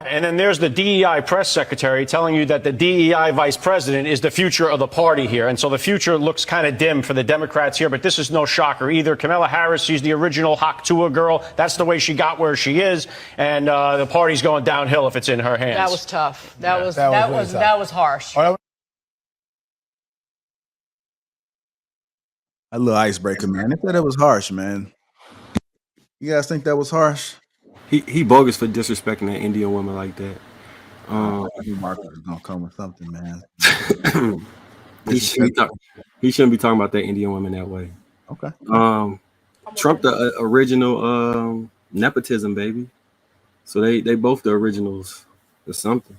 And then there's the DEI press secretary telling you that the DEI vice president is the future of the party here. And so the future looks kind of dim for the Democrats here, but this is no shocker either. Kamala Harris, she's the original TUAH girl. That's the way she got where she is. And the party's going downhill if it's in her hands. That was tough. That was harsh. A little icebreaker, man. They said it was harsh, man. You guys think that was harsh? He bogus for disrespecting that Indian woman like that. Marcus is gonna come with something, man. He shouldn't be talking about that Indian woman that way. Okay. Trump the original nepotism, baby. So they both the originals or something.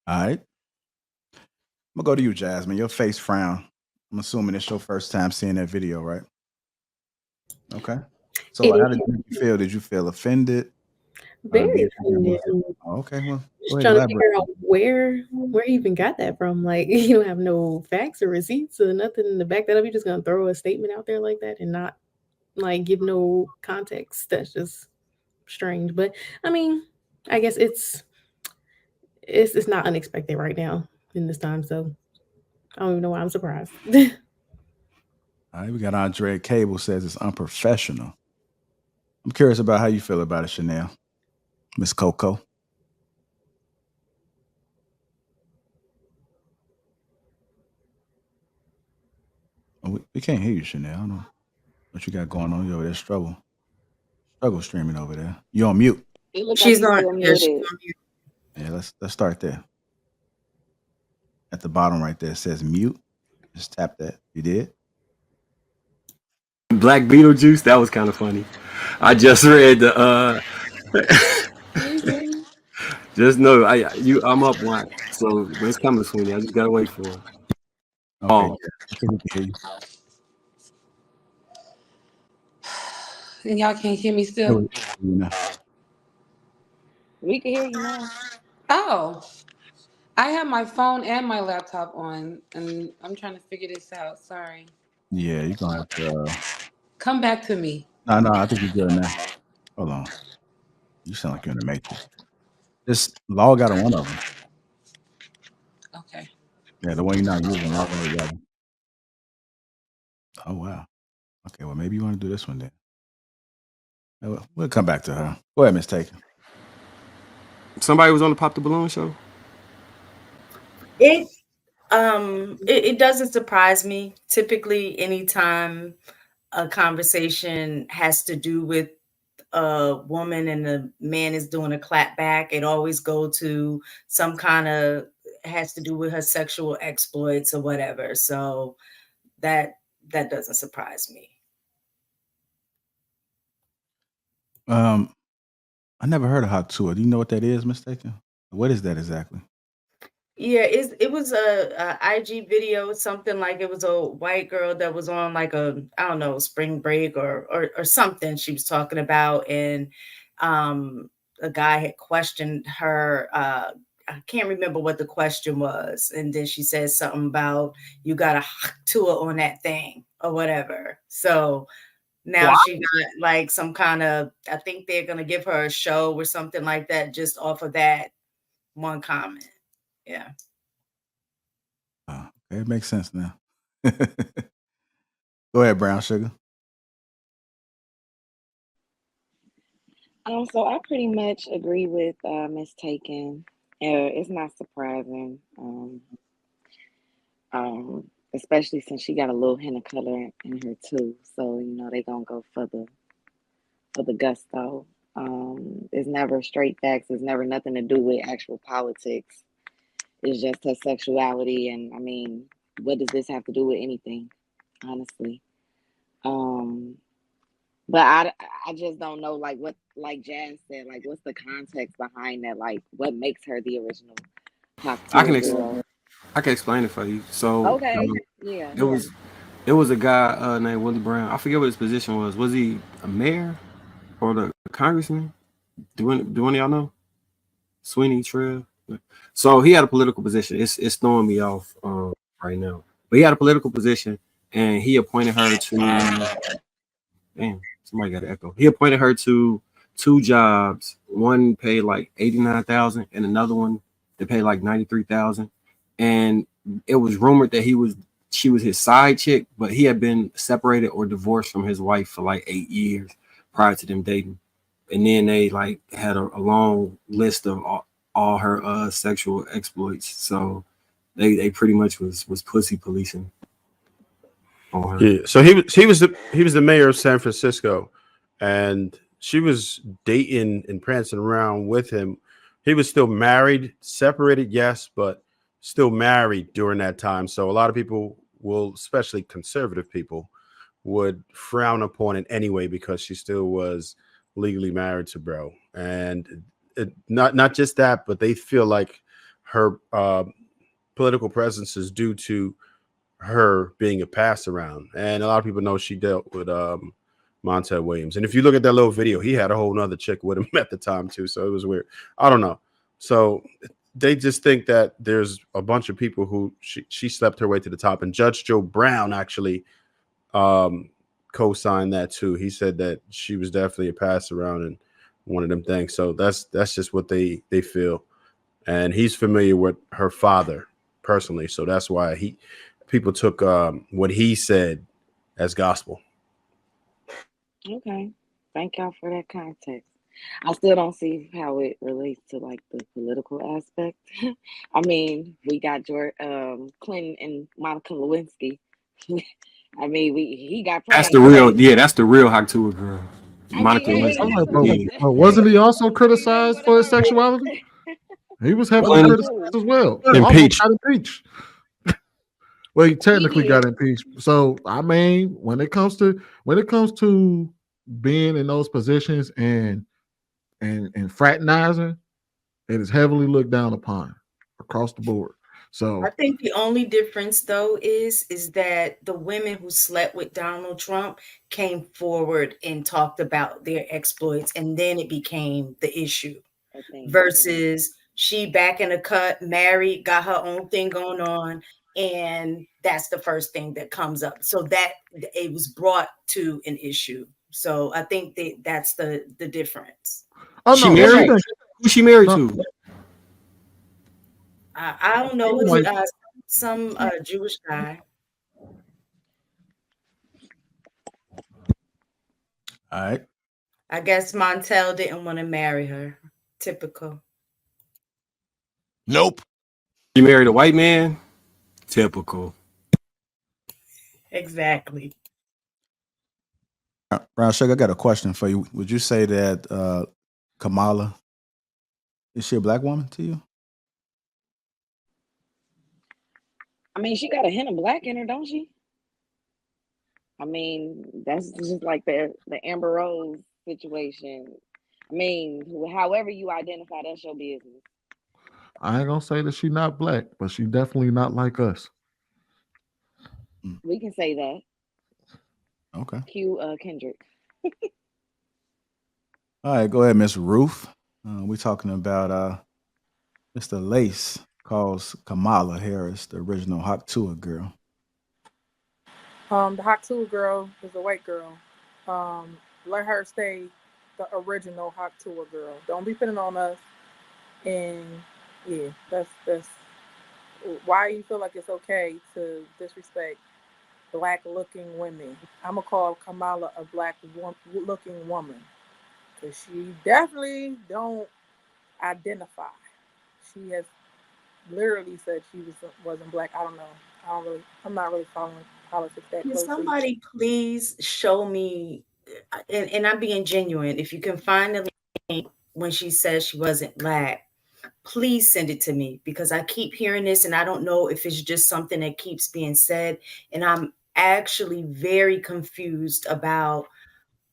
All right. I'm gonna go to you, Jasmine. Your face frown. I'm assuming it's your first time seeing that video, right? Okay. So how did you feel? Did you feel offended? Very offended. Okay, well, just trying to figure out where you even got that from. Like, you don't have no facts or receipts or nothing to back that up. You're just gonna throw a statement out there like that and not like give no context. That's just strange. But I mean, I guess it's not unexpected right now in this time. So I don't even know why I'm surprised. All right, we got Andre Cable says it's unprofessional. I'm curious about how you feel about it, Chanel. Miss Coco. Oh, we can't hear you, Chanel. I don't know what you got going on. You over there struggle streaming over there. You on mute. She's on mute. Yeah, let's start there. At the bottom right there, it says mute. Just tap that. You did? Black Beetlejuice, that was kind of funny. I just read the just know I'm up one. So it's coming, Sweeney. I just gotta wait for it. Okay, And y'all can't hear me still? We can hear you now. Oh. I have my phone and my laptop on, and I'm trying to figure this out. Sorry. Yeah, you're gonna have to come back to me. No, I think you're good now. Hold on. You sound like you're in the matrix. Just log out of one of them. Okay. Yeah, the one you're not using, log out of the other. Oh wow. Okay, well maybe you want to do this one then. We'll come back to her. Go ahead, Miss Taken. Somebody was on the Pop the Balloon show. It doesn't surprise me. Typically, anytime a conversation has to do with a woman and the man is doing a clap back, it always go to some kind of has to do with her sexual exploits or whatever. So that doesn't surprise me. I never heard of TUAH. Do you know what that is, Mistaken? What is that exactly? Yeah, it was a IG video, something like it was a white girl that was on like I don't know, spring break or something she was talking about, and a guy had questioned her. I can't remember what the question was, and then she said something about you got a TUAH on that thing or whatever. So now she got like some kind of, I think they're gonna give her a show or something like that just off of that one comment. Yeah. Okay, it makes sense now. Go ahead, Brown Sugar. So I pretty much agree with Miss Taken. It's not surprising, especially since she got a little hint of color in her too. So they gonna go for the gusto. It's never straight facts. It's never nothing to do with actual politics. It's just her sexuality, and I mean, what does this have to do with anything, honestly? But I just don't know, like what, like Jazz said, like what's the context behind that? Like what makes her the original pop I can explain it for you. So okay, yeah. It was a guy named Willie Brown. I forget what his position was. Was he a mayor or the congressman? Do any of y'all know? Sweeney Trail. So he had a political position. It's throwing me off right now. But he had a political position, and he appointed her to. Damn, somebody got an echo. He appointed her to 2 jobs. One paid like 89,000, and another one that paid like 93,000. And it was rumored that she was his side chick, but he had been separated or divorced from his wife for like 8 years prior to them dating. And then they like had a long list of all her sexual exploits. So they pretty much was pussy policing on her. Yeah. So he was the mayor of San Francisco, and she was dating and prancing around with him. He was still married, separated, yes, but still married during that time. So a lot of people will, especially conservative people, would frown upon it anyway because she still was legally married to bro. And not just that, but they feel like her political presence is due to her being a pass around. And a lot of people know she dealt with Montel Williams. And if you look at that little video, he had a whole nother chick with him at the time too. So it was weird. I don't know. So they just think that there's a bunch of people who she slept her way to the top. And Judge Joe Brown actually co-signed that too. He said that she was definitely a pass around and one of them things. So that's just what they feel. And he's familiar with her father personally. So that's why people took what he said as gospel. Okay. Thank y'all for that context. I still don't see how it relates to like the political aspect. I mean, we got Clinton and Monica Lewinsky. I mean, he got That's praised. that's the real Hawk Tuah girl. Monica Lewinsky. Wasn't he also criticized for his sexuality? He was heavily criticized as well. Impeached. Well, he technically got impeached. So I mean, when it comes to being in those positions and fraternizing, it is heavily looked down upon across the board. So I think the only difference though is that the women who slept with Donald Trump came forward and talked about their exploits, and then it became the issue. Versus she back in the cut, married, got her own thing going on, and that's the first thing that comes up. So that it was brought to an issue. So I think that's the difference. Oh, no, who's she married to? I don't know. Some Jewish guy. All right. I guess Montel didn't want to marry her. Typical. Nope. She married a white man. Typical. Exactly. Brown Sugar, I got a question for you. Would you say that Kamala, is she a black woman to you? I mean, she got a hint of black in her, don't she? I mean, that's just like the Amber Rose situation. I mean, however you identify, that's your business. I ain't gonna say that she's not black, but she definitely not like us. We can say that. Okay. Cue Kendrick. All right, go ahead, Miss Ruth. We're talking about Mr. Lace calls Kamala Harris the original Hawk Tuah girl. The Hawk Tuah girl is a white girl. Let her stay the original Hawk Tuah girl. Don't be putting on us. And yeah, that's why you feel like it's okay to disrespect black-looking women. I'm gonna call Kamala a black-looking woman because she definitely don't identify. She has literally said she wasn't black. I don't know. I'm not really following politics that closely. Can somebody please show me, and I'm being genuine, if you can find the link when she says she wasn't black, please send it to me, because I keep hearing this and I don't know if it's just something that keeps being said. And I'm actually very confused about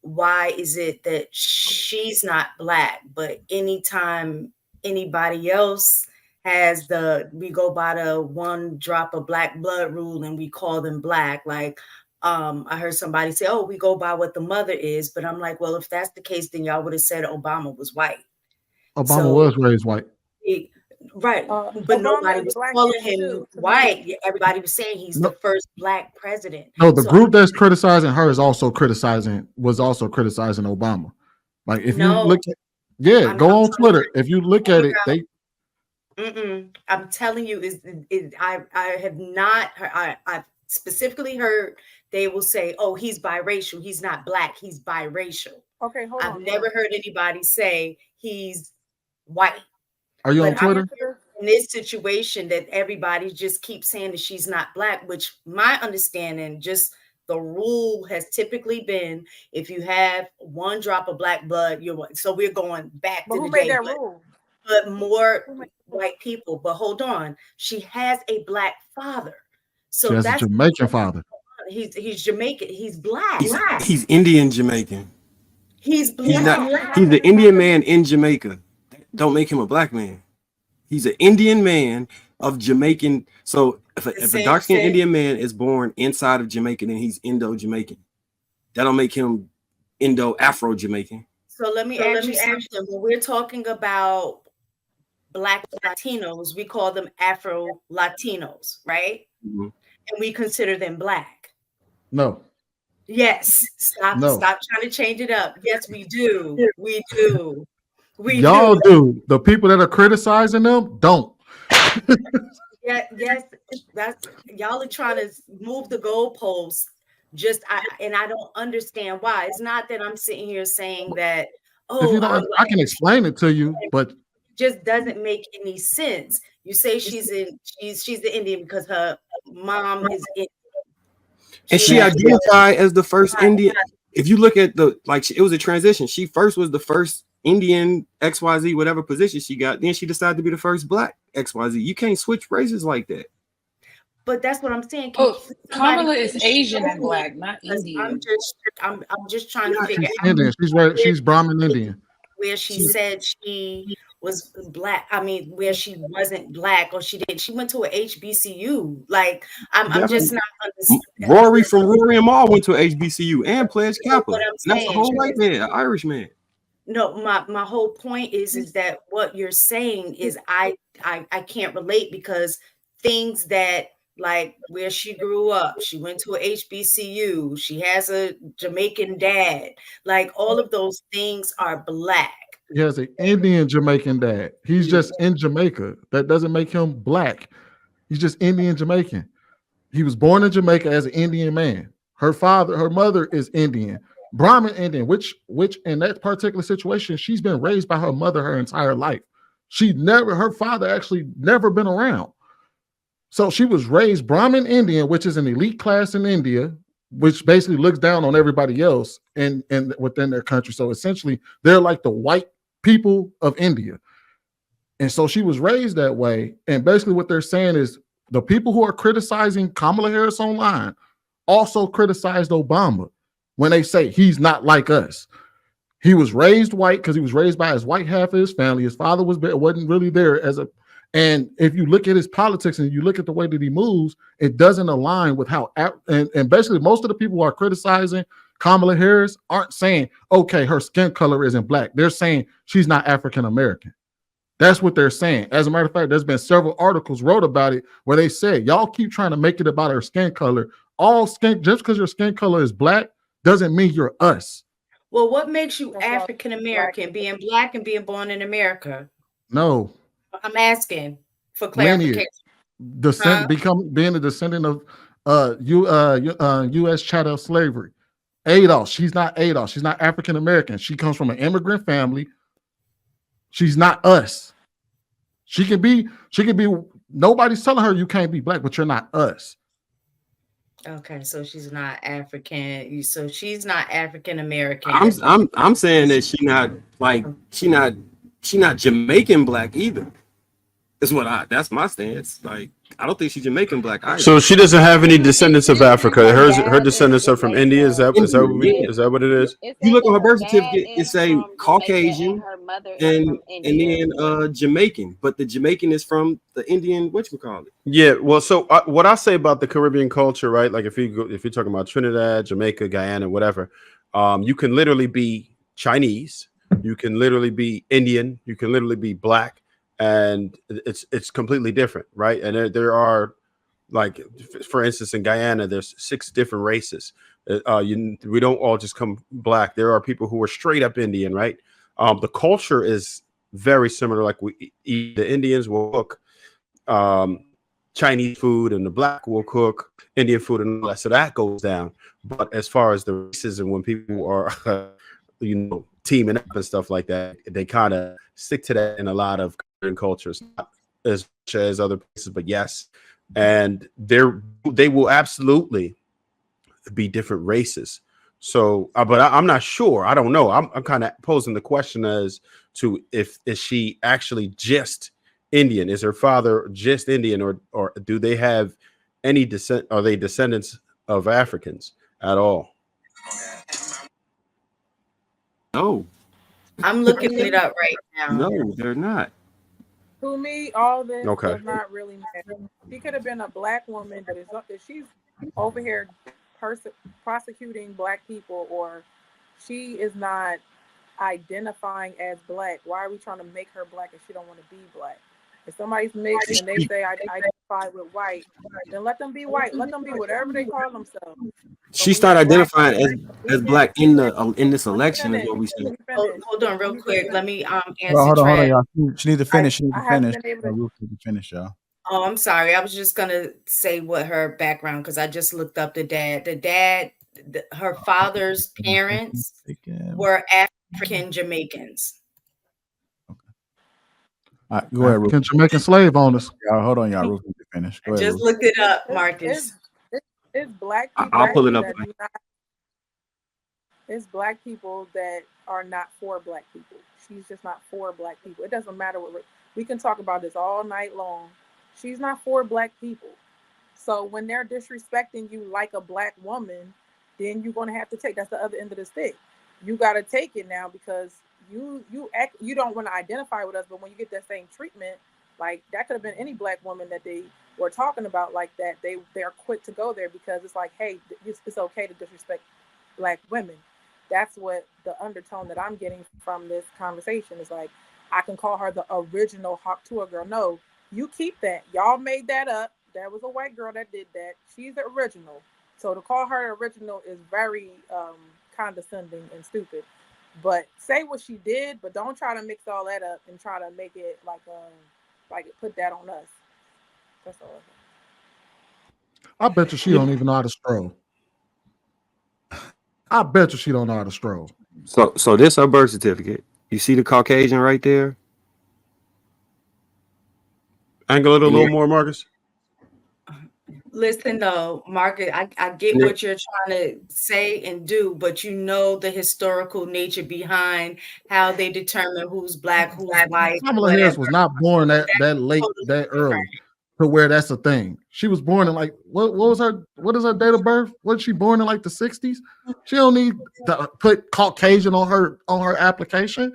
why is it that she's not black, but anytime anybody else has we go by the one drop of black blood rule and we call them black. Like I heard somebody say, oh, we go by what the mother is. But I'm like, well, if that's the case, then y'all would have said Obama was white. Obama was raised white. Right. But Obama, nobody was calling him white. Everybody was saying he's the first black president. No, the group that's criticizing her was also criticizing Obama. Like if you look at, go on Twitter. If you look at it, they. I'm telling you, I have not. I specifically heard they will say, "Oh, he's biracial. He's not black. He's biracial." Okay, hold on. I've never heard anybody say he's white. Are you on Twitter? In this situation, that everybody just keeps saying that she's not black, which my understanding, just the rule has typically been if you have one drop of black blood, you're white. So we're going back to who the made day, that rule? But more white people. But hold on, she has a black father, so she has that's a Jamaican father. He's Jamaican. He's black. He's Indian Jamaican. He's black. He's the Indian man in Jamaica. Don't make him a black man. He's an Indian man of Jamaican. So if a dark-skinned Indian man is born inside of Jamaica, then he's Indo-Jamaican. That'll make him Indo-Afro-Jamaican. So let me ask you something. When we're talking about Black Latinos, we call them Afro-Latinos, right? Mm-hmm. And we consider them black. No. Yes. Stop trying to change it up. Yes, we do. We do. Y'all do. The people that are criticizing them don't. Yes, that's y'all are trying to move the goalposts. And I don't understand why. It's not that I'm sitting here saying that. If you don't, I can explain it to you, but it just doesn't make any sense. You say she's the Indian because her mom is Indian. And she identified as the first Indian. If you look at it was a transition. She first was the first Indian XYZ, whatever position she got. Then she decided to be the first black XYZ. You can't switch races like that. But that's what I'm saying. Kamala is Asian and black, not Indian. I'm just trying to figure out. Indian. She's Brahmin Indian. Where she said she was black. I mean, where she wasn't black, or she went to a HBCU. Like I'm just not understanding. Rory and Ma went to a HBCU and pledged Kappa. That's the whole white man, an Irish man. No, my whole point is that what you're saying is I can't relate, because things that, like where she grew up, she went to a HBCU, she has a Jamaican dad, like all of those things are black. He has an Indian Jamaican dad. He's just in Jamaica. That doesn't make him black. He's just Indian Jamaican. He was born in Jamaica as an Indian man. Her mother is Indian, Brahmin Indian, which in that particular situation, she's been raised by her mother her entire life. Her father actually never been around. So she was raised Brahmin Indian, which is an elite class in India, which basically looks down on everybody else and within their country. So essentially, they're like the white people of India. And so she was raised that way. And basically what they're saying is the people who are criticizing Kamala Harris online also criticized Obama when they say he's not like us. He was raised white because he was raised by his white half of his family. His father wasn't really there and if you look at his politics and you look at the way that he moves, it doesn't align with how, and basically most of the people who are criticizing Kamala Harris aren't saying, okay, her skin color isn't black. They're saying she's not African-American. That's what they're saying. As a matter of fact, there's been several articles wrote about it where they said, y'all keep trying to make it about her skin color. Just because your skin color is black doesn't mean you're us. Well, what makes you African-American, being black and being born in America? No. I'm asking for clarification. Being a descendant of U.S. chattel slavery. Adolf, she's not Adolf. She's not African American. She comes from an immigrant family. She's not us. She can be. Nobody's telling her you can't be black, but you're not us. Okay, so she's not African. So she's not African American. I'm saying that she's not Jamaican black either. That's my stance. Like, I don't think she's Jamaican black either. So she doesn't have any descendants of Africa. Her descendants are from India. Is that what it is? You look on her birth certificate, it say Caucasian and then Jamaican, but the Jamaican is from the Indian whatchamacallit. Yeah, well, so what I say about the Caribbean culture, right? Like if you're talking about Trinidad, Jamaica, Guyana, whatever, you can literally be Chinese, you can literally be Indian, you can literally be black. And it's completely different, right? And there are, like, for instance, in Guyana, there's 6 different races. We don't all just come black. There are people who are straight up Indian, right? The culture is very similar. Like we eat, the Indians will cook Chinese food, and the black will cook Indian food, and all that. So that goes down. But as far as the racism, when people are, teaming up and stuff like that, they kind of stick to that in a lot of cultures, not as much as other places, but yes. And they will absolutely be different races. So, but I'm not sure. I don't know. I'm kind of posing the question as to is she actually just Indian? Is her father just Indian, or do they have any descent? Are they descendants of Africans at all? No, I'm looking it up right now. no, they're not. To me, all this Okay. does not really matter. She could have been a black woman that is up there. She's over here prosecuting black people, or she is not identifying as black. Why are we trying to make her black if she don't want to be black? If somebody's mixed and they say I identify with white, then let them be white. Let them be whatever they call themselves. She started identifying as black in this election, is what we said. Hold on, real quick. Let me answer. Hold on, Trev. y'all. She need to finish. She need to I haven't finish. been able to- Ruth need to finish, y'all. Oh, I'm sorry. I was just gonna say what her background, because I just looked up the dad. Her father's parents were African Jamaicans. All right, go ahead, Ruth. African Jamaican slave owners. Y'all, hold on, y'all. Ruth need to finish. Go ahead, Just Ruth. looked it up, Marcus. It's black people. I'll pull it up. that do not- It's black people that are not for black people. She's just not for black people. It doesn't matter what we can talk about this all night long. She's not for black people. So when they're disrespecting you like a black woman, then you're gonna have to take. That's the other end of the stick. You got to take it now, because you don't want to identify with us, but when you get that same treatment, like that could have been any black woman that they were talking about like that. They're quick to go there because it's like, hey, it's okay to disrespect black women. That's what the undertone that I'm getting from this conversation is. Like, I can call her the original Hawk Tuah girl. No, you keep that. Y'all made that up. That was a white girl that did that. She's the original. So to call her original is very condescending and stupid. But say what she did, but don't try to mix all that up and try to make it like put that on us. That's all. I bet you she don't even know how to stroll. I bet you she don't know how to stroll. So this her birth certificate. You see the Caucasian right there? Angle it a little more, Marcus. Listen, though, Marcus, I get what you're trying to say and do, but you know the historical nature behind how they determine who's black, who's white. Kamala Harris was not born that late, that early, to where that's a thing. She was born in like what is her date of birth? Was she born in like the 60s? She don't need to put Caucasian on her application.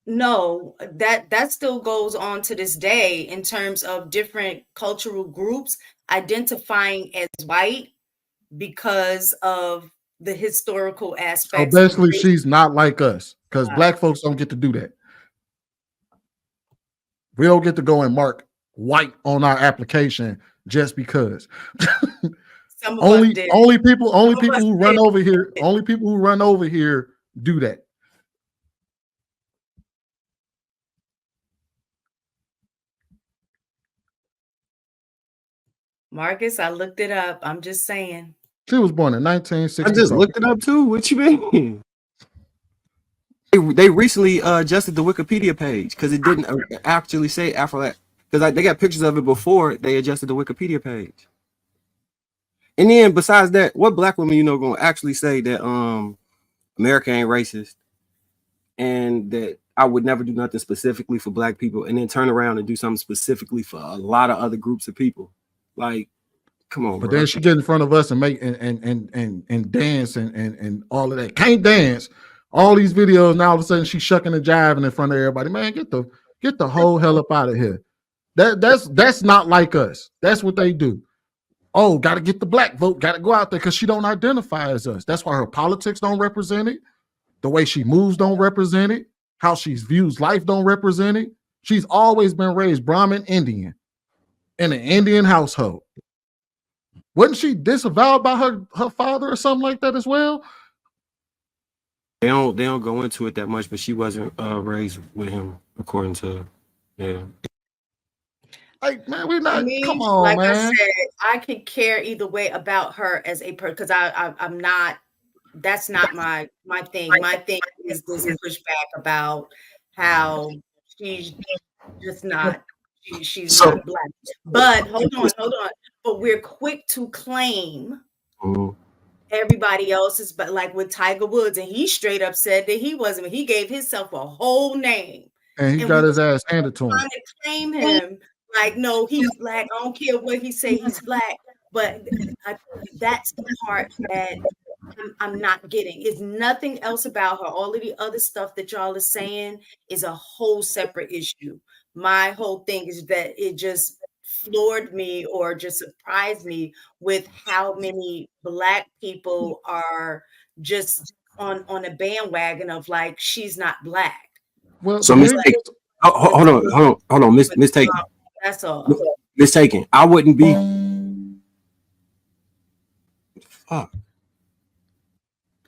No, that still goes on to this day in terms of different cultural groups identifying as white because of the historical aspects. So basically, she's not like us, because black folks don't get to do that. We don't get to go and mark white on our application just because. only people who run over here do that. Marcus, I looked it up. I'm just saying. She was born in 1960. I just looked it up too. What you mean? They recently adjusted the Wikipedia page because it didn't actually say Afro. Because they got pictures of it before they adjusted the Wikipedia page. And then besides that, what black woman gonna actually say that America ain't racist and that I would never do nothing specifically for black people and then turn around and do something specifically for a lot of other groups of people? Like, come on, but bro. then she get in front of us and make and dance and all of that. Can't dance. All these videos now, all of a sudden she's shucking and jiving in front of everybody. Man, get the whole hell up out of here. That's not like us. That's what they do. Oh, got to get the black vote. Got to go out there because she don't identify as us. That's why her politics don't represent it. The way she moves don't represent it. How she views life don't represent it. She's always been raised Brahmin Indian in an Indian household. Wasn't she disavowed by her father or something like that as well? They don't go into it that much, but she wasn't raised with him according to Like, man, we're not. Me, Come on, like man. I said, I could care either way about her as a person because I'm not. That's not my thing. My thing is this pushback about how she's just not. She's So not black. But hold on. But we're quick to claim everybody else's, but like with Tiger Woods, and he straight up said that he wasn't. He gave himself a whole name, and he and got we his ass handed to him. trying to claim him like, no, he's black. I don't care what he say, he's black. But that's the part that I'm not getting. It's nothing else about her. All of the other stuff that y'all are saying is a whole separate issue. My whole thing is that it just floored me or just surprised me with how many black people are just on a bandwagon of like, she's not black. Well, so mistake. Hold on, mistaken. That's all. Mistaken. I wouldn't be. Fuck.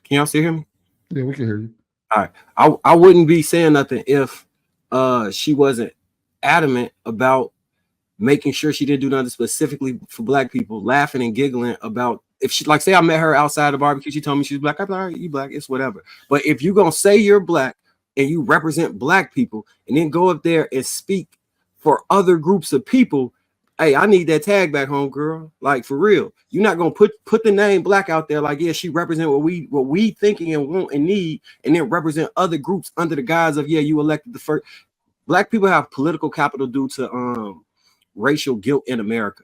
Can y'all still hear me? Yeah, we can hear you. All right. I wouldn't be saying nothing if she wasn't adamant about making sure she didn't do nothing specifically for black people, laughing and giggling about if she, like, say I met her outside the barbecue, she told me she's black. I'm like, all right, you black, it's whatever. But if you're gonna say you're black and you represent black people and then go up there and speak for other groups of people, hey, I need that tag back home, girl. Like, for real. You're not gonna put the name black out there like, yeah, she represent what we thinking and want and need, and then represent other groups under the guise of, yeah, you elected the first. Black people have political capital due to racial guilt in America.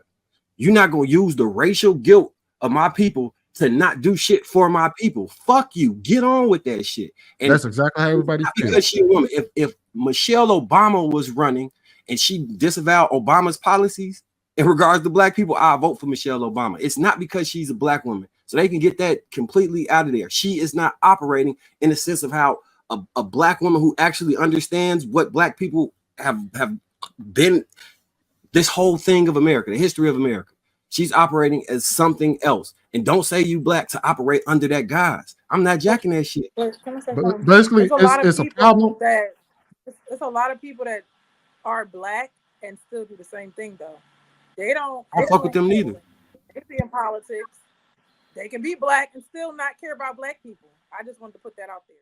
You're not gonna use the racial guilt of my people to not do shit for my people. Fuck you. Get on with that shit. And that's exactly how everybody feels. Because she's a woman. If Michelle Obama was running and she disavowed Obama's policies in regards to black people, I vote for Michelle Obama. It's not because she's a black woman. So they can get that completely out of there. She is not operating in the sense of how a black woman who actually understands what black people have been, this whole thing of America, the history of America. She's operating as something else. And don't say you black to operate under that guise. I'm not jacking that shit. But can I say But something? basically, It's a problem. It's a lot of people that are black and still do the same thing though. They don't. I don't fuck with them neither. They be in politics. They can be black and still not care about black people. I just wanted to put that out there.